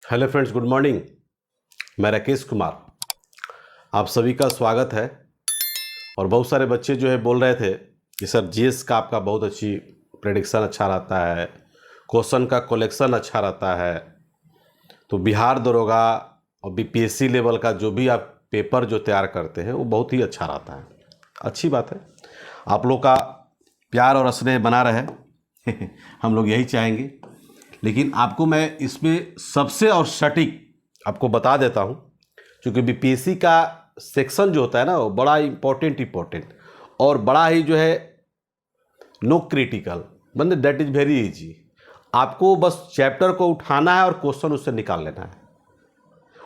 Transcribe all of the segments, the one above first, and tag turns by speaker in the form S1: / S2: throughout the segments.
S1: Hello friends, good morning. मैं राकेश कुमार, आप सभी का स्वागत है। और बहुत सारे बच्चे जो है बोल रहे थे कि सर जीएस का आपका बहुत अच्छी प्रेडिक्शन अच्छा रहता है, क्वेश्चन का कलेक्शन अच्छा रहता है, तो बिहार दरोगा और बीपीएससी लेवल का जो भी आप पेपर जो तैयार करते हैं वो बहुत ही अच्छा रहता है। अच्छी बात है, आप लोग का प्यार और स्नेह बना रहे हम लोग यही चाहेंगे। लेकिन आपको मैं इसमें सबसे और सटीक आपको बता देता हूं, क्योंकि बीपीएससी का सेक्शन जो होता है ना वो बड़ा इम्पोर्टेंट और बड़ा ही जो है नो क्रिटिकल, मतलब दैट इज़ वेरी इजी। आपको बस चैप्टर को उठाना है और क्वेश्चन उससे निकाल लेना है।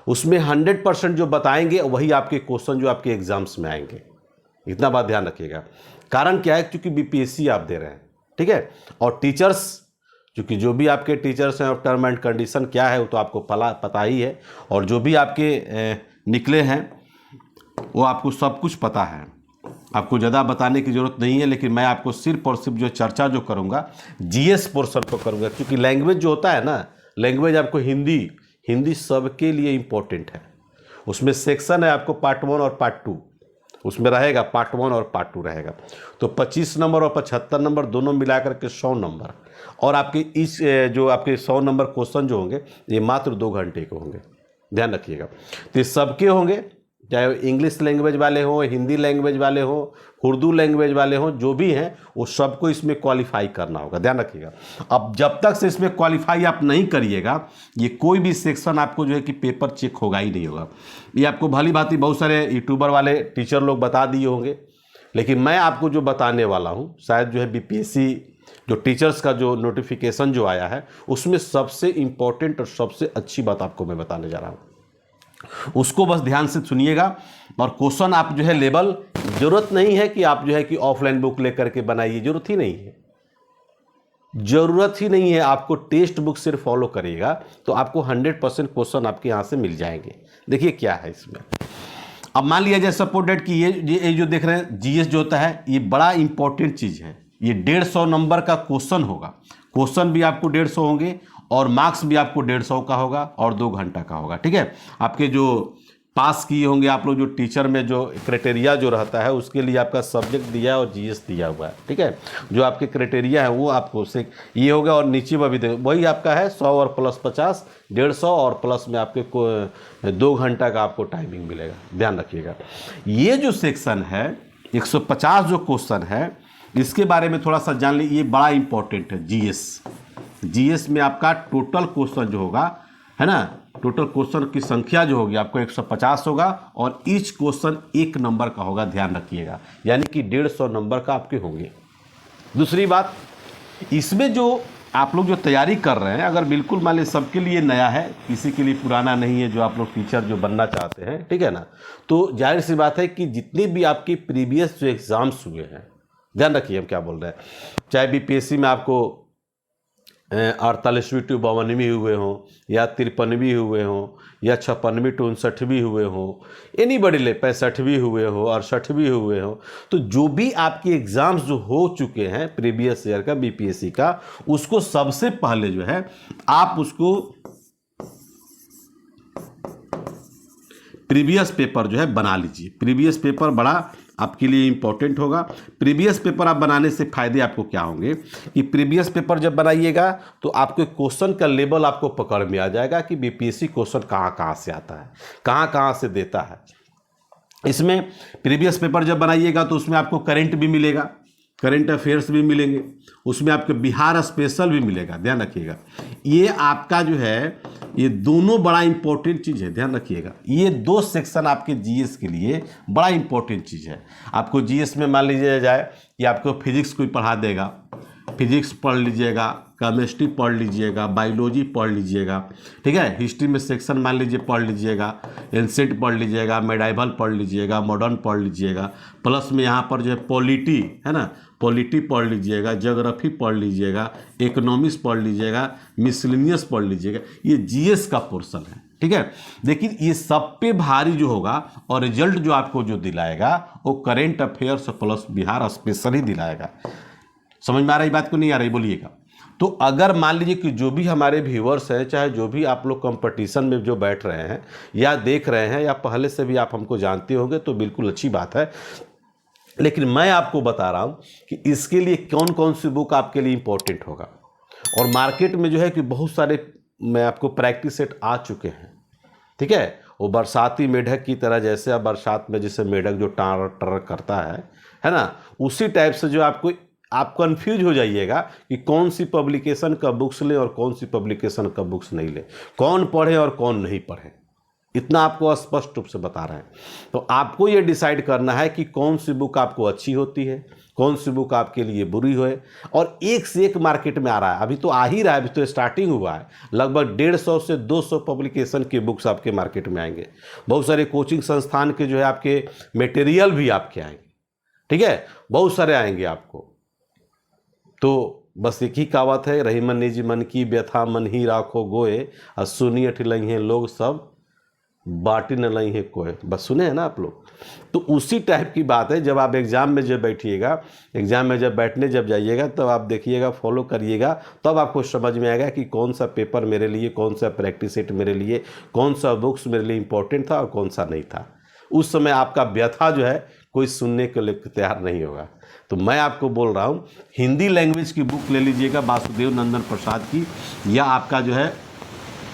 S1: उसमें 100% जो बताएंगे वही आपके क्वेश्चन जो आपके एग्जाम्स में आएंगे। इतना बात ध्यान रखिएगा। कारण क्या है, क्योंकि बीपीएससी आप दे रहे हैं, ठीक है। और टीचर्स, क्योंकि जो भी आपके टीचर्स हैं और टर्म एंड कंडीशन क्या है वो तो आपको पता ही है, और जो भी आपके निकले हैं वो आपको सब कुछ पता है। आपको ज़्यादा बताने की ज़रूरत नहीं है, लेकिन मैं आपको सिर्फ और सिर्फ जो चर्चा जो करूँगा जीएस पोर्शन को करूँगा, क्योंकि लैंग्वेज जो होता है ना, लैंग्वेज आपको हिंदी सबके लिए इम्पोर्टेंट है। उसमें सेक्शन है आपको पार्ट 1 और पार्ट 2, उसमें रहेगा पार्ट 1 और पार्ट 2 रहेगा। तो 25 नंबर और 75 नंबर दोनों मिलाकर के 100 नंबर, और आपके इस जो आपके 100 नंबर क्वेश्चन जो होंगे ये मात्र 2 घंटे के होंगे, ध्यान रखिएगा। तो ये सबके होंगे, चाहे इंग्लिश लैंग्वेज वाले हों, हिंदी लैंग्वेज वाले हों, उर्दू लैंग्वेज वाले हों, जो भी हैं वो सबको इसमें क्वालिफाई करना होगा, ध्यान रखिएगा। अब जब तक से इसमें क्वालिफाई आप नहीं करिएगा, ये कोई भी सेक्शन आपको जो है कि पेपर चेक होगा ही नहीं होगा। ये आपको भली भांति बहुत सारे यूट्यूबर वाले टीचर लोग बता दिए होंगे, लेकिन मैं आपको जो बताने वाला हूँ, शायद जो है बीपीएससी जो टीचर्स का जो नोटिफिकेशन जो आया है उसमें सबसे इम्पोर्टेंट और सबसे अच्छी बात आपको मैं बताने जा रहा हूँ। उसको बस ध्यान से सुनिएगा। और क्वेश्चन आप जो है लेवल, जरूरत नहीं है कि आप जो है कि ऑफलाइन बुक लेकर के बनाइए, जरूरत ही नहीं है। आपको टेक्स्ट बुक सिर्फ फॉलो करिएगा तो आपको 100% क्वेश्चन आपके यहाँ से मिल जाएंगे। देखिए क्या है इसमें। अब मान लिया जाए सपोज डेट कि ये जो देख रहे हैं जीएस जो होता है ये बड़ा इंपॉर्टेंट चीज़ है। ये 150 नंबर का क्वेश्चन होगा, क्वेश्चन भी आपको 150 होंगे और मार्क्स भी आपको 150 का होगा और 2 घंटा का होगा, ठीक है। आपके जो पास किए होंगे आप लोग, जो टीचर में जो क्राइटेरिया जो रहता है उसके लिए आपका सब्जेक्ट दिया है और जीएस दिया हुआ है, ठीक है। जो आपके क्राइटेरिया है वो आपको से ये होगा, और नीचे में भी वही आपका है 100 और प्लस 50, 150 और प्लस में आपके 2 घंटा का आपको टाइमिंग मिलेगा, ध्यान रखिएगा। ये जो सेक्शन है 150 जो क्वेश्चन है इसके बारे में थोड़ा सा जान लीजिए, ये बड़ा इंपॉर्टेंट है। जीएस में आपका टोटल क्वेश्चन जो होगा है ना, टोटल क्वेश्चन की संख्या जो होगी आपको 150 होगा, और ईच क्वेश्चन 1 नंबर का होगा, ध्यान रखिएगा। यानी कि 150 नंबर का आपके होंगे। दूसरी बात, इसमें जो आप लोग जो तैयारी कर रहे हैं, अगर बिल्कुल मान लीजिए सबके लिए नया है, किसी के लिए पुराना नहीं है, जो आप लोग टीचर जो बनना चाहते हैं, ठीक है ना, तो जाहिर सी बात है कि जितने भी आपके प्रीवियस जो एग्जाम्स हुए हैं, ध्यान रखिए हम क्या बोल रहे हैं, चाहे बीपीएससी में आपको 48वीं टू 52वीं हुए हों, या 53वीं हुए हों, या 56वीं टू 59वीं हुए हों, एनी बड़ी ले 65वीं हुए हो और 60वीं हुए हो, तो जो भी आपके एग्जाम्स जो हो चुके हैं प्रीवियस ईयर का बीपीएससी का, उसको सबसे पहले जो है आप उसको प्रीवियस पेपर जो है बना लीजिए। प्रीवियस पेपर बड़ा आपके लिए इंपॉर्टेंट होगा। प्रीवियस पेपर आप बनाने से फायदे आपको क्या होंगे कि प्रीवियस पेपर जब बनाइएगा तो आपके क्वेश्चन का लेवल आपको पकड़ में आ जाएगा कि बीपीएससी क्वेश्चन कहाँ कहाँ से आता है, कहाँ कहाँ से देता है। इसमें प्रीवियस पेपर जब बनाइएगा तो उसमें आपको करंट भी मिलेगा, करंट अफेयर्स भी मिलेंगे, उसमें आपके बिहार स्पेशल भी मिलेगा, ध्यान रखिएगा। ये आपका जो है ये दोनों बड़ा इंपॉर्टेंट चीज़ है, ध्यान रखिएगा। ये 2 सेक्शन आपके जीएस के लिए बड़ा इंपॉर्टेंट चीज़ है। आपको जीएस में मान लीजिए जाए कि आपको फिजिक्स कोई पढ़ा देगा, फिजिक्स पढ़ लीजिएगा, केमिस्ट्री पढ़ लीजिएगा, बायोलॉजी पढ़ लीजिएगा, ठीक है। हिस्ट्री में सेक्शन मान लीजिए पढ़ लीजिएगा, एंसेंट पढ़ लीजिएगा, मेडाइवल पढ़ लीजिएगा, मॉडर्न पढ़ लीजिएगा, प्लस में यहाँ पर जो है पॉलिटी है ना, पॉलिटी पढ़ लीजिएगा, ज्योग्राफी पढ़ लीजिएगा, इकोनॉमिक्स पढ़ लीजिएगा, मिसलिनियस पढ़ लीजिएगा। ये जीएस का पोर्शन है, ठीक है। लेकिन ये सब पे भारी जो होगा और रिजल्ट जो आपको जो दिलाएगा वो current affairs plus Bihar special ही दिलाएगा। समझ में आ रही बात को, नहीं आ रही बोलिएगा। तो अगर मान लीजिए कि जो भी हमारे व्यूअर्स हैं, चाहे जो भी आप लोग कंपटीशन में जो बैठ रहे हैं या देख रहे हैं या पहले से भी आप हमको जानते होंगे, तो बिल्कुल अच्छी बात है। लेकिन मैं आपको बता रहा हूँ कि इसके लिए कौन कौन सी बुक आपके लिए इंपॉर्टेंट होगा। और मार्केट में जो है कि बहुत सारे मैं आपको प्रैक्टिस सेट आ चुके हैं, ठीक है। वो बरसाती मेढक की तरह, जैसे आप बरसात में जैसे मेढक जो टार टर करता है ना, उसी टाइप से जो आप कंफ्यूज हो जाइएगा कि कौन सी पब्लिकेशन का बुक्स लें और कौन सी पब्लिकेशन का बुक्स नहीं लें, कौन पढ़े और कौन नहीं पढ़े, इतना आपको स्पष्ट रूप से बता रहे हैं। तो आपको ये डिसाइड करना है कि कौन सी बुक आपको अच्छी होती है, कौन सी बुक आपके लिए बुरी है। और एक से एक मार्केट में आ रहा है, अभी तो आ ही रहा है, अभी तो स्टार्टिंग हुआ है। लगभग 150 से 200 पब्लिकेशन के बुक्स आपके मार्केट में आएंगे। बहुत सारे कोचिंग संस्थान के जो है आपके मटेरियल भी आपके आएंगे, ठीक है, बहुत सारे आएंगे आपको। तो बस एक ही कहावत है, रही मन निज मन की व्यथा मन ही राखो गोए, और सुनिए ठिलई हैं लोग सब बाटी न लई है कोई। बस सुने हैं ना आप लोग। तो उसी टाइप की बात है, जब आप एग्ज़ाम में जब बैठिएगा, एग्ज़ाम में जब बैठने जब जाइएगा, तब आप देखिएगा, फॉलो करिएगा, तब आपको समझ में आएगा कि कौन सा पेपर मेरे लिए, कौन सा प्रैक्टिस सेट मेरे लिए, कौन सा बुक्स मेरे लिए इंपॉर्टेंट था और कौन सा नहीं था। उस समय आपका व्यथा जो है कोई सुनने के लिए तैयार नहीं होगा। तो मैं आपको बोल रहा हूँ, हिंदी लैंग्वेज की बुक ले लीजिएगा वासुदेव नंदन प्रसाद की, या आपका जो है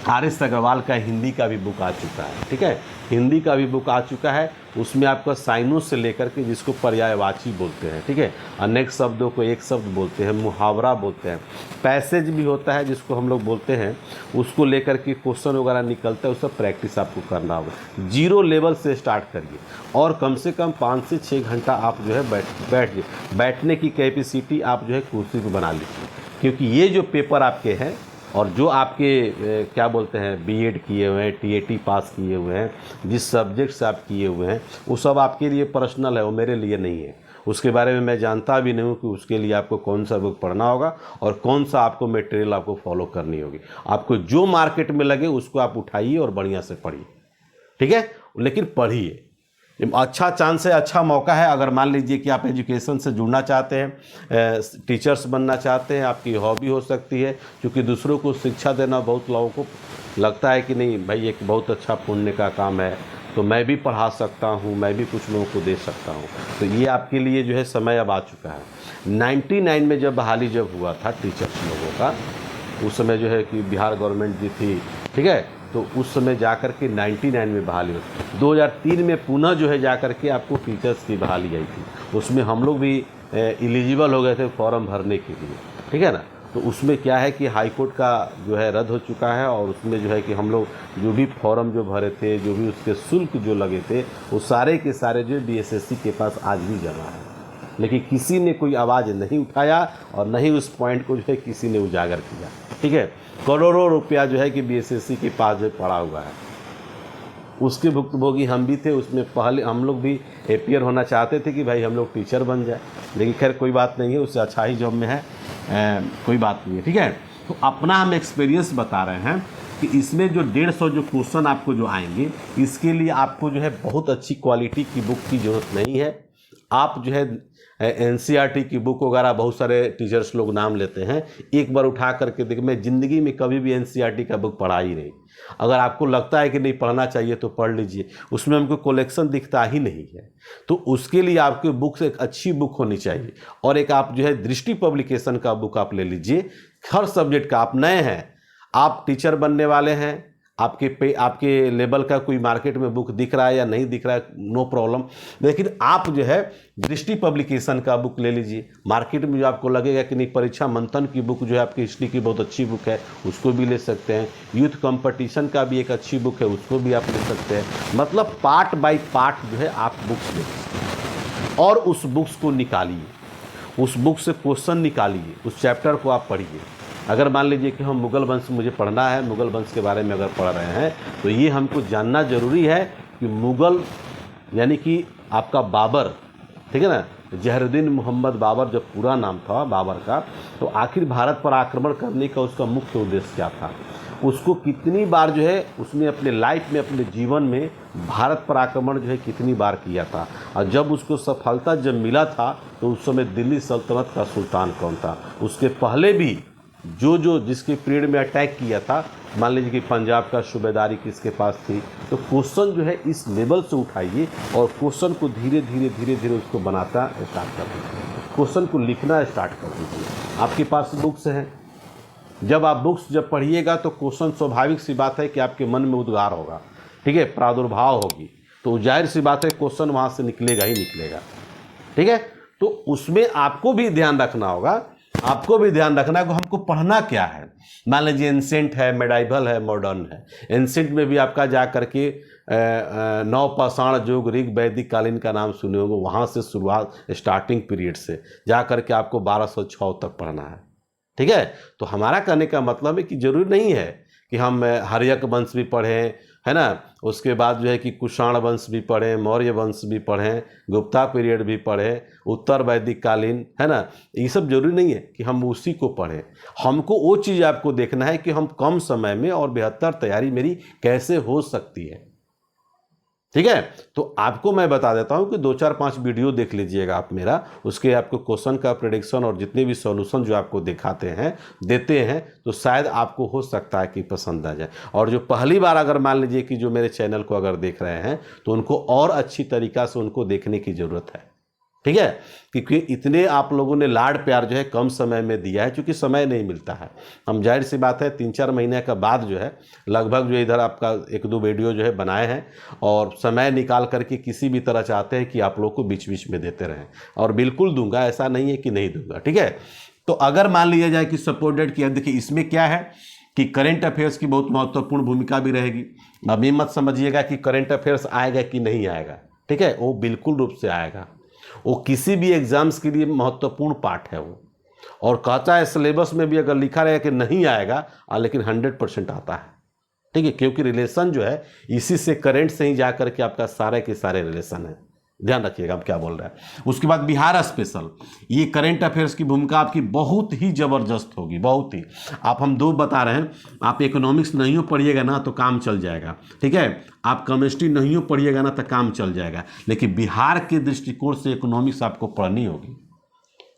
S1: आर.एस. अग्रवाल का हिंदी का भी बुक आ चुका है, ठीक है, हिंदी का भी बुक आ चुका है। उसमें आपका साइनोस से लेकर के, जिसको पर्यायवाची बोलते हैं, ठीक है, अनेक शब्दों को एक शब्द बोलते हैं, मुहावरा बोलते हैं, पैसेज भी होता है जिसको हम लोग बोलते हैं, उसको लेकर के क्वेश्चन वगैरह निकलता है, उसका प्रैक्टिस आपको करना होगा। 0 लेवल से स्टार्ट करिए और कम से कम 5 से 6 घंटा आप जो है बैठने की कैपेसिटी आप जो है कुर्सी पर बना लीजिए। क्योंकि ये जो पेपर आपके हैं और जो आपके क्या बोलते हैं बीएड किए हुए हैं, टीएटी पास किए हुए हैं, जिस सब्जेक्ट से आप किए हुए हैं, वो सब आपके लिए पर्सनल है, वो मेरे लिए नहीं है। उसके बारे में मैं जानता भी नहीं हूँ कि उसके लिए आपको कौन सा बुक पढ़ना होगा और कौन सा आपको मटेरियल आपको फॉलो करनी होगी। आपको जो मार्केट में लगे उसको आप उठाइए और बढ़िया से पढ़िए, ठीक है, लेकिन पढ़िए। अच्छा चांस है, अच्छा मौका है। अगर मान लीजिए कि आप एजुकेशन से जुड़ना चाहते हैं, टीचर्स बनना चाहते हैं, आपकी हॉबी हो सकती है, क्योंकि दूसरों को शिक्षा देना बहुत लोगों को लगता है कि नहीं भाई एक बहुत अच्छा पुण्य का काम है, तो मैं भी पढ़ा सकता हूँ, मैं भी कुछ लोगों को दे सकता हूँ। तो ये आपके लिए जो है समय अब आ चुका है। 99 में जब बहाली जब हुआ था टीचर्स लोगों का, उस समय जो है कि बिहार गवर्नमेंट जी थी, ठीक है, तो उस समय जाकर के 99 में बहाली हुई। 2003 में पुनः जो है जाकर के आपको टीचर्स की बहाली आई थी। उसमें हम लोग भी एलिजिबल हो गए थे फॉर्म भरने के लिए, ठीक है ना। तो उसमें क्या है कि हाई कोर्ट का जो है रद्द हो चुका है, और उसमें जो है कि हम लोग जो भी फॉर्म जो भरे थे, जो भी उसके शुल्क जो लगे थे, वो सारे के सारे जो बीएसएससी के पास आज भी जमा है। लेकिन किसी ने कोई आवाज़ नहीं उठाया और नहीं उस पॉइंट को जो है किसी ने उजागर किया, ठीक है। करोड़ों रुपया जो है कि बीएसएससी के पास जो पड़ा हुआ है, उसके भुक्तभोगी हम भी थे। उसमें पहले हम लोग भी एपियर होना चाहते थे कि भाई हम लोग टीचर बन जाए, लेकिन खैर कोई बात नहीं है, उससे अच्छा ही जॉब में है, कोई बात नहीं है, ठीक है। तो अपना हम एक्सपीरियंस बता रहे हैं कि इसमें जो 150 जो क्वेश्चन आपको जो आएंगे, इसके लिए आपको जो है बहुत अच्छी क्वालिटी की बुक की ज़रूरत नहीं है। आप जो है एनसीईआरटी की बुक वगैरह बहुत सारे टीचर्स लोग नाम लेते हैं, एक बार उठा करके देख। मैं ज़िंदगी में कभी भी एनसीईआरटी का बुक पढ़ा ही नहीं। अगर आपको लगता है कि नहीं पढ़ना चाहिए तो पढ़ लीजिए, उसमें हमको कलेक्शन दिखता ही नहीं है। तो उसके लिए आपके बुक एक अच्छी बुक होनी चाहिए, और एक आप जो है दृष्टि पब्लिकेशन का बुक आप ले लीजिए। हर सब्जेक्ट का, आप नए हैं, आप टीचर बनने वाले हैं, आपके लेवल का कोई मार्केट में बुक दिख रहा है या नहीं दिख रहा है, नो प्रॉब्लम, लेकिन आप जो है दृष्टि पब्लिकेशन का बुक ले लीजिए। मार्केट में जो आपको लगेगा कि नहीं परीक्षा मंथन की बुक जो है आपकी हिस्ट्री की बहुत अच्छी बुक है, उसको भी ले सकते हैं। यूथ कंपटीशन का भी एक अच्छी बुक है, उसको भी आप ले सकते हैं। मतलब पार्ट बाय पार्ट जो है आप बुक्स ले सकते हैं और उस बुक्स को निकालिए, उस बुक से क्वेश्चन निकालिए, उस चैप्टर को आप पढ़िए। अगर मान लीजिए कि हम मुगल वंश मुझे पढ़ना है, मुगल वंश के बारे में अगर पढ़ रहे हैं, तो ये हमको जानना जरूरी है कि मुगल यानी कि आपका बाबर, ठीक है ना, जहरुद्दीन मोहम्मद बाबर जब पूरा नाम था बाबर का, तो आखिर भारत पर आक्रमण करने का उसका मुख्य उद्देश्य क्या था, उसको कितनी बार जो है उसने अपने लाइफ में, अपने जीवन में भारत पर आक्रमण जो है कितनी बार किया था, और जब उसको सफलता जब मिला था तो उस समय दिल्ली सल्तनत का सुल्तान कौन था, उसके पहले भी जो जो जिसके पीरियड में अटैक किया था, मान लीजिए कि पंजाब का सूबेदारी किसके पास थी, तो क्वेश्चन जो है इस लेवल से उठाइए और क्वेश्चन को धीरे धीरे धीरे धीरे उसको बनाता स्टार्ट कर दीजिए, क्वेश्चन को लिखना स्टार्ट कर दीजिए। आपके पास बुक्स हैं, जब आप बुक्स जब पढ़िएगा तो क्वेश्चन स्वाभाविक सी बात है कि आपके मन में उद्गार होगा, ठीक है, प्रादुर्भाव होगी, तो जाहिर सी बात है क्वेश्चन वहाँ से निकलेगा ही निकलेगा, ठीक है। तो उसमें आपको भी ध्यान रखना होगा, आपको भी ध्यान रखना है कि हमको पढ़ना क्या है। मान लीजिए एंसेंट है, मेडाइवल है, मॉडर्न है। एंसेंट में भी आपका जा करके नवपाषाण युग, ऋग, वैदिक कालीन का नाम सुने होंगे, वहाँ से शुरुआत स्टार्टिंग पीरियड से जा करके आपको 1206 तक पढ़ना है, ठीक है। तो हमारा कहने का मतलब है कि जरूरी नहीं है कि हम हर्यक वंश भी पढ़ें, है ना, उसके बाद जो है कि कुषाण वंश भी पढ़ें, मौर्य वंश भी पढ़ें, गुप्ता पीरियड भी पढ़ें, उत्तर वैदिक कालीन, है ना, ये सब जरूरी नहीं है कि हम उसी को पढ़ें। हमको वो चीज़ आपको देखना है कि हम कम समय में और बेहतर तैयारी मेरी कैसे हो सकती है, ठीक है। तो आपको मैं बता देता हूं कि 2-4-5 वीडियो देख लीजिएगा आप मेरा, उसके आपको क्वेश्चन का प्रेडिक्शन और जितने भी सॉल्यूशन जो आपको दिखाते हैं देते हैं, तो शायद आपको हो सकता है कि पसंद आ जाए। और जो पहली बार अगर मान लीजिए कि जो मेरे चैनल को अगर देख रहे हैं तो उनको और अच्छी तरीक़ा से उनको देखने की ज़रूरत है, ठीक है, क्योंकि इतने आप लोगों ने लाड प्यार जो है कम समय में दिया है, क्योंकि समय नहीं मिलता है। हम जाहिर सी बात है 3-4 महीने का बाद जो है लगभग जो इधर आपका 1-2 वीडियो जो है बनाए हैं, और समय निकाल करके किसी भी तरह चाहते हैं कि आप लोग को बीच बीच में देते रहें, और बिल्कुल दूंगा, ऐसा नहीं है कि नहीं दूंगा, ठीक है। तो अगर मान लिया जाए कि सपोर्टेड किया, देखिए इसमें क्या है कि करेंट अफेयर्स की बहुत महत्वपूर्ण भूमिका भी रहेगी। अब ये मत समझिएगा कि करेंट अफेयर्स आएगा कि नहीं आएगा, ठीक है, वो बिल्कुल रूप से आएगा, वो किसी भी एग्जाम्स के लिए महत्वपूर्ण पार्ट है वो। और कहता है सिलेबस में भी अगर लिखा रहेगा कि नहीं आएगा, लेकिन 100% आता है, ठीक है, क्योंकि रिलेशन जो है इसी से, करंट से ही जा करके आपका सारे के सारे रिलेशन है। ध्यान रखिएगा आप क्या बोल रहे हैं। उसके बाद बिहार स्पेशल, ये करंट अफेयर्स की भूमिका आपकी बहुत ही जबरदस्त होगी, बहुत ही। हम 2 बता रहे हैं, आप इकोनॉमिक्स नहीं हो पढ़िएगा ना तो काम चल जाएगा, ठीक है, आप केमिस्ट्री नहीं हो पढ़िएगा ना तो काम चल जाएगा, लेकिन बिहार के दृष्टिकोण से इकोनॉमिक्स आपको पढ़नी होगी,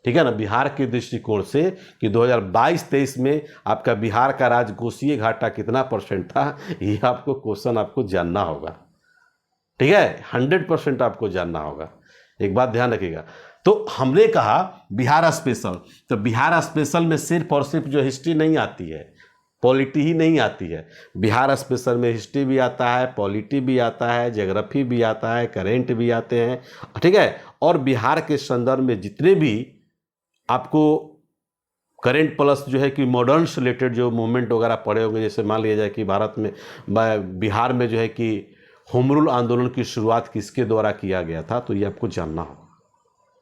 S1: ठीक है ना, बिहार के दृष्टिकोण से कि 2022-23 में आपका बिहार का राजकोषीय घाटा कितना % था, ये आपको क्वेश्चन आपको जानना होगा, ठीक है, 100% आपको जानना होगा। एक बात ध्यान रखिएगा। तो हमने कहा बिहार स्पेशल, तो बिहार स्पेशल में सिर्फ और सिर्फ जो हिस्ट्री नहीं आती है, पॉलिटी ही नहीं आती है। बिहार स्पेशल में हिस्ट्री भी आता है, पॉलिटी भी आता है, ज्योग्राफी भी आता है, करेंट भी आते हैं, ठीक है। और बिहार के संदर्भ में जितने भी आपको करेंट प्लस जो है कि मॉडर्न से रिलेटेड जो मूवमेंट वगैरह पड़े होंगे, जैसे मान लिया जाए कि भारत में, बिहार में जो है कि होम रूल आंदोलन की शुरुआत किसके द्वारा किया गया था, तो ये आपको जानना होगा,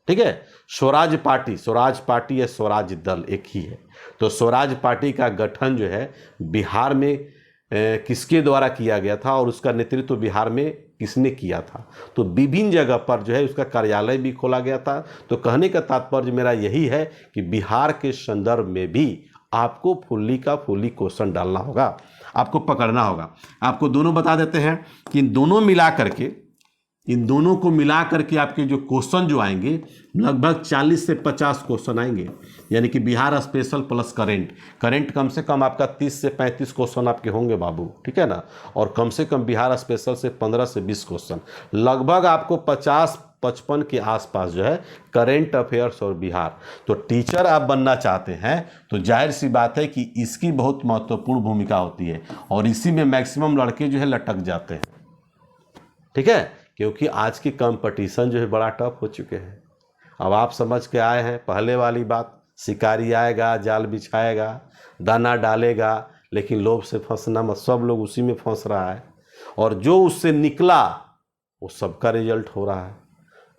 S1: ठीक है। स्वराज पार्टी या स्वराज दल एक ही है। तो स्वराज पार्टी का गठन जो है बिहार में किसके द्वारा किया गया था और उसका नेतृत्व बिहार में किसने किया था, तो विभिन्न जगह पर जो है उसका कार्यालय भी खोला गया था। तो कहने का तात्पर्य मेरा यही है कि बिहार के संदर्भ में भी आपको फुल्ली का फुल्ली क्वेश्चन डालना होगा, आपको पकड़ना होगा। आपको दोनों बता देते हैं कि इन दोनों को मिला करके आपके जो क्वेश्चन जो आएंगे लगभग 40 से 50 क्वेश्चन आएंगे, यानी कि बिहार स्पेशल प्लस करेंट कम से कम आपका 30 से 35 क्वेश्चन आपके होंगे बाबू, ठीक है ना। और कम से कम बिहार स्पेशल से 15 से 20 क्वेश्चन, लगभग आपको 50-55 के आसपास जो है करेंट अफेयर्स और बिहार। तो टीचर आप बनना चाहते हैं तो जाहिर सी बात है कि इसकी बहुत महत्वपूर्ण भूमिका होती है, और इसी में मैक्सिमम लड़के जो है लटक जाते हैं, ठीक है, क्योंकि आज की कंपटीशन जो है बड़ा टफ हो चुके हैं। अब आप समझ के आए हैं पहले वाली बात, शिकारी आएगा, जाल बिछाएगा, दाना डालेगा, लेकिन लोभ से फंसना मत, सब लोग उसी में फंस रहा है, और जो उससे निकला वो सबका रिजल्ट हो रहा है।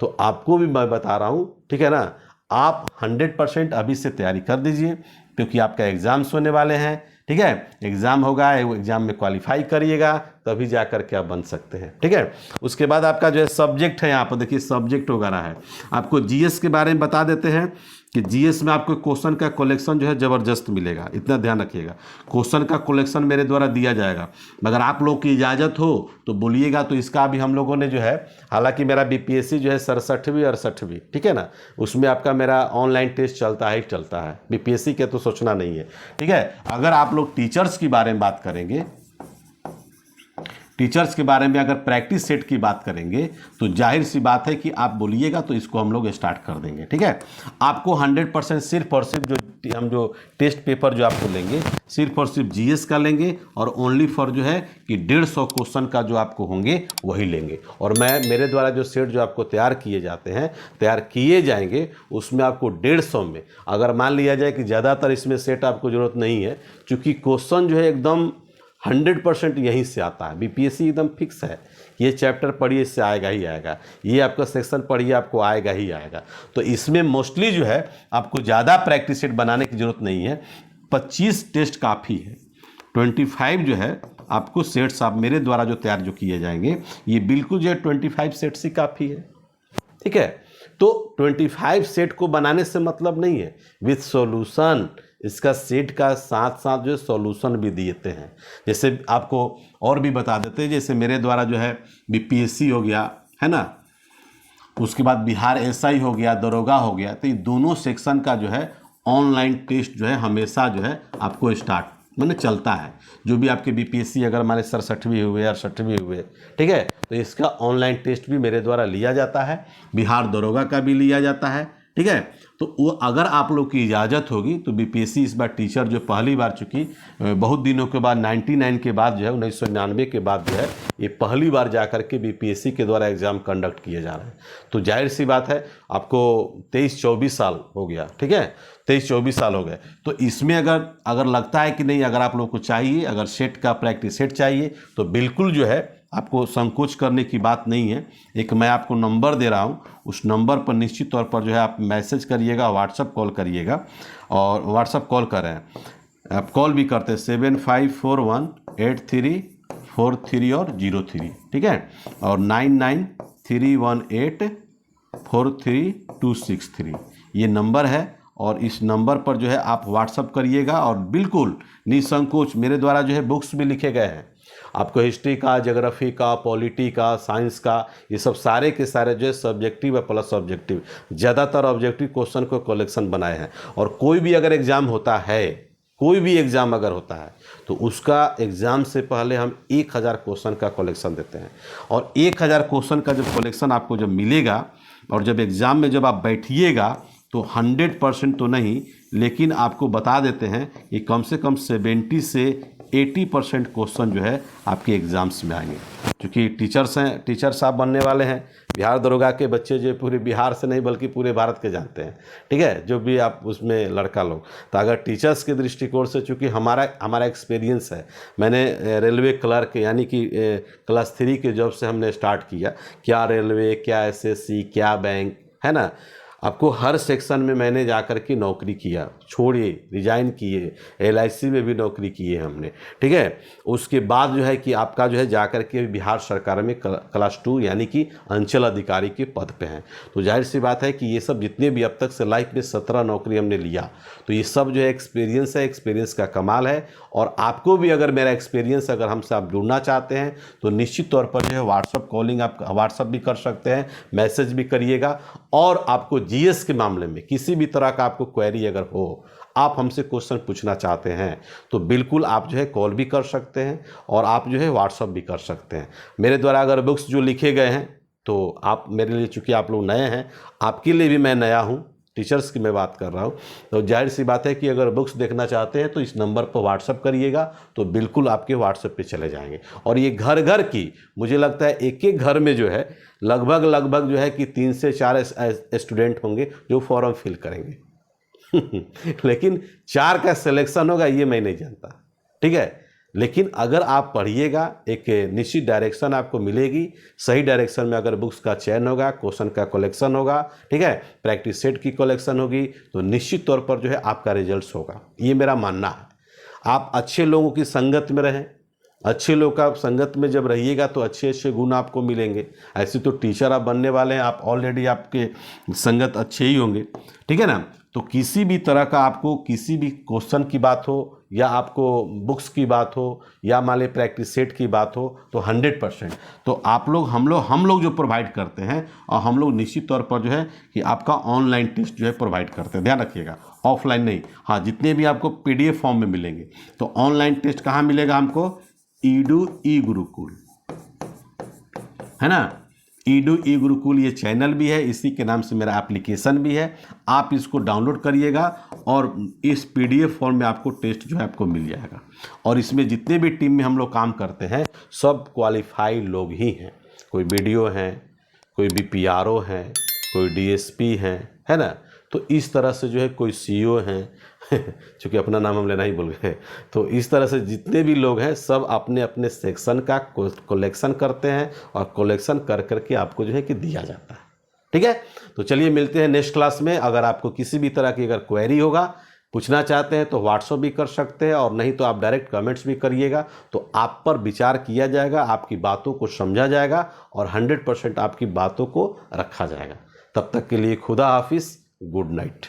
S1: तो आपको भी मैं बता रहा हूँ, ठीक है ना, आप 100% अभी से तैयारी कर दीजिए, क्योंकि आपका एग्ज़ाम्स होने वाले हैं, ठीक है, एग्ज़ाम होगा, एग्ज़ाम में क्वालिफाई करिएगा, तभी जा कर के आप बन सकते हैं। ठीक है, उसके बाद आपका जो है सब्जेक्ट है, यहाँ पर देखिए सब्जेक्ट वगैरह है। आपको जीएस के बारे में बता देते हैं कि जीएस में आपको क्वेश्चन का कलेक्शन जो है ज़बरदस्त मिलेगा, इतना ध्यान रखिएगा। क्वेश्चन का कलेक्शन मेरे द्वारा दिया जाएगा, मगर आप लोग की इजाज़त हो तो बोलिएगा, तो इसका भी हम लोगों ने जो है, हालांकि मेरा बीपीएससी जो है 67वीं 68वीं, ठीक है ना, उसमें आपका मेरा ऑनलाइन टेस्ट चलता है ही चलता है, बीपीएससी के तो सोचना नहीं है। ठीक है, अगर आप लोग टीचर्स की बारे में बात करेंगे, टीचर्स के बारे में अगर प्रैक्टिस सेट की बात करेंगे तो जाहिर सी बात है कि आप बोलिएगा तो इसको हम लोग स्टार्ट कर देंगे। ठीक है, आपको 100% सिर्फ और सिर्फ जो टेस्ट पेपर जो आपको लेंगे सिर्फ और सिर्फ जीएस का लेंगे, और ओनली फॉर जो है कि 150 क्वेश्चन का जो आपको होंगे वही लेंगे। और मेरे द्वारा जो सेट जो आपको तैयार किए जाते हैं, तैयार किए जाएंगे, उसमें आपको 150 में अगर मान लिया जाए कि ज़्यादातर इसमें सेट आपको ज़रूरत नहीं है, चूँकि क्वेश्चन जो है एकदम 100% यहीं से आता है। बीपीएससी एकदम फिक्स है, ये चैप्टर पढ़िए इससे आएगा ही आएगा, ये आपका सेक्शन पढ़िए आपको आएगा ही आएगा। तो इसमें मोस्टली जो है आपको ज़्यादा प्रैक्टिस सेट बनाने की ज़रूरत नहीं है, 25 टेस्ट काफ़ी है। 25 जो है आपको सेट्स आप मेरे द्वारा जो तैयार जो किए जाएंगे, ये बिल्कुल जो है 25 सेट्स ही काफ़ी है। ठीक है, तो 25 सेट को बनाने से मतलब नहीं है, विथ सॉल्यूशन इसका सेट का साथ साथ जो सॉल्यूशन भी देते हैं। जैसे आपको और भी बता देते हैं, जैसे मेरे द्वारा जो है बीपीएससी हो गया है ना, उसके बाद बिहार एसआई हो गया, दरोगा हो गया, तो ये दोनों सेक्शन का जो है ऑनलाइन टेस्ट जो है हमेशा जो है आपको स्टार्ट मैंने चलता है। जो भी आपके बीपीएससी अगर हमारे 67वीं हुए 68वीं हुए, ठीक है, तो इसका ऑनलाइन टेस्ट भी मेरे द्वारा लिया जाता है, बिहार दरोगा का भी लिया जाता है। ठीक है, तो वो अगर आप लोग की इजाज़त होगी तो बीपीएससी इस बार टीचर जो पहली बार, चूँकि बहुत दिनों के बाद 99 के बाद जो है 1999 के बाद जो है ये पहली बार जा कर के बीपीएससी के द्वारा एग्ज़ाम कंडक्ट किए जा रहे हैं, तो जाहिर सी बात है आपको 23-24 साल हो गया। ठीक है, 23-24 साल हो गए, तो इसमें अगर लगता है कि नहीं, अगर आप लोग को चाहिए, अगर सेट का प्रैक्टिस सेट चाहिए, तो बिल्कुल जो है आपको संकोच करने की बात नहीं है। एक मैं आपको नंबर दे रहा हूँ, उस नंबर पर निश्चित तौर पर जो है आप मैसेज करिएगा, व्हाट्सअप कॉल करिएगा, और व्हाट्सअप कॉल कर रहे हैं, आप कॉल भी करते हैं 75418343 और 03, ठीक है, और 9931843263 ये नंबर है, और इस नंबर पर जो है आप व्हाट्सअप करिएगा, और बिल्कुल निसंकोच मेरे द्वारा जो है बुक्स भी लिखे गए हैं, आपको हिस्ट्री का, ज्योग्राफी का, पॉलिटी का, साइंस का, ये सब सारे के सारे जो है सब्जेक्टिव है प्लस ऑब्जेक्टिव, ज़्यादातर ऑब्जेक्टिव क्वेश्चन को कलेक्शन बनाए हैं। और कोई भी अगर एग्ज़ाम होता है, कोई भी एग्ज़ाम अगर होता है, तो उसका एग्ज़ाम से पहले हम 1000 क्वेश्चन का कलेक्शन देते हैं, और 1000 क्वेश्चन का जब कलेक्शन आपको जब मिलेगा, और जब एग्ज़ाम में जब आप बैठिएगा, तो 100% तो नहीं, लेकिन आपको बता देते हैं कि कम से कम 70 से 80% क्वेश्चन जो है आपके एग्ज़ाम्स में आएंगे। क्योंकि टीचर्स हैं, टीचर साहब बनने वाले हैं, बिहार दरोगा के बच्चे जो पूरे बिहार से नहीं बल्कि पूरे भारत के जानते हैं। ठीक है, जो भी आप उसमें लड़का लोग, तो अगर टीचर्स के दृष्टिकोण से, चूँकि हमारा एक्सपीरियंस है, मैंने रेलवे क्लर्क यानी कि क्लास 3 के जॉब से हमने स्टार्ट किया, क्या रेलवे, क्या एसएससी, क्या बैंक, है ना, आपको हर सेक्शन में मैंने जाकर के नौकरी किया, छोड़िए, रिजाइन किए, एलआईसी में भी नौकरी की है हमने। ठीक है, उसके बाद जो है कि आपका जो है जाकर के बिहार सरकार में क्लास 2 यानी कि अंचल अधिकारी के पद पे हैं। तो जाहिर सी बात है कि ये सब जितने भी अब तक से लाइफ में 17 नौकरी हमने लिया, तो ये सब जो है एक्सपीरियंस है, एक्सपीरियंस का कमाल है। और आपको भी अगर मेरा एक्सपीरियंस अगर हमसे आप जुड़ना चाहते हैं, तो निश्चित तौर पर जो है व्हाट्सअप कॉलिंग, आप व्हाट्सअप भी कर सकते हैं, मैसेज भी करिएगा। और आपको जीएस के मामले में किसी भी तरह का आपको क्वेरी अगर हो, आप हमसे क्वेश्चन पूछना चाहते हैं, तो बिल्कुल आप जो है कॉल भी कर सकते हैं, और आप जो है व्हाट्सअप भी कर सकते हैं। मेरे द्वारा अगर बुक्स जो लिखे गए हैं, तो आप मेरे लिए, चूँकि आप लोग नए हैं, आपके लिए भी मैं नया हूँ, टीचर्स की मैं बात कर रहा हूँ, तो जाहिर सी बात है कि अगर बुक्स देखना चाहते हैं तो इस नंबर पर व्हाट्सअप करिएगा, तो बिल्कुल आपके व्हाट्सएप पे चले जाएंगे। और ये घर घर की, मुझे लगता है एक एक घर में जो है लगभग जो है कि 3 से 4 स्टूडेंट होंगे जो फॉर्म फिल करेंगे लेकिन 4 का सिलेक्शन होगा ये मैं नहीं जानता। ठीक है, लेकिन अगर आप पढ़िएगा, एक निश्चित डायरेक्शन आपको मिलेगी, सही डायरेक्शन में अगर बुक्स का चयन होगा, क्वेश्चन का कलेक्शन होगा, ठीक है, प्रैक्टिस सेट की कलेक्शन होगी, तो निश्चित तौर पर जो है आपका रिजल्ट्स होगा, ये मेरा मानना है। आप अच्छे लोगों की संगत में रहें, अच्छे लोग का संगत में जब रहिएगा तो अच्छे अच्छे गुण आपको मिलेंगे। ऐसे तो टीचर आप बनने वाले हैं, आप ऑलरेडी आपके संगत अच्छे ही होंगे, ठीक है ना। तो किसी भी तरह का आपको किसी भी क्वेश्चन की बात हो या आपको बुक्स की बात हो या मान लीजिए प्रैक्टिस सेट की बात हो तो 100% तो आप लोग हम लोग जो प्रोवाइड करते हैं, और हम लोग निश्चित तौर पर जो है कि आपका ऑनलाइन टेस्ट जो है प्रोवाइड करते हैं, ध्यान रखिएगा, ऑफलाइन नहीं। हाँ, जितने भी आपको PDF फॉर्म में मिलेंगे। तो ऑनलाइन टेस्ट कहाँ मिलेगा हमको? ईडू ई गुरुकुल, है ना। ईडू ई गुरुकुल ये चैनल भी है, इसी के नाम से मेरा एप्लीकेशन भी है। आप इसको डाउनलोड करिएगा और इस PDF फॉर्म में आपको टेस्ट जो है आपको मिल जाएगा। और इसमें जितने भी टीम में हम लोग काम करते हैं सब क्वालिफाइड लोग ही हैं। कोई BDO हैं, कोई BPRO हैं, कोई DSP हैं, है ना। तो इस तरह से जो है कोई CO हैं चूँकि अपना नाम हम लेना ही भूल गए। तो इस तरह से जितने भी लोग हैं सब अपने अपने सेक्शन का कलेक्शन करते हैं और कलेक्शन कर करके आपको जो है कि दिया जाता है, ठीक है। तो चलिए मिलते हैं नेक्स्ट क्लास में। अगर आपको किसी भी तरह की अगर क्वेरी होगा, पूछना चाहते हैं तो व्हाट्सएप भी कर सकते हैं, और नहीं तो आप डायरेक्ट कमेंट्स भी करिएगा। तो आप पर विचार किया जाएगा, आपकी बातों को समझा जाएगा और 100% आपकी बातों को रखा जाएगा। तब तक के लिए खुदा हाफिज़, गुड नाइट।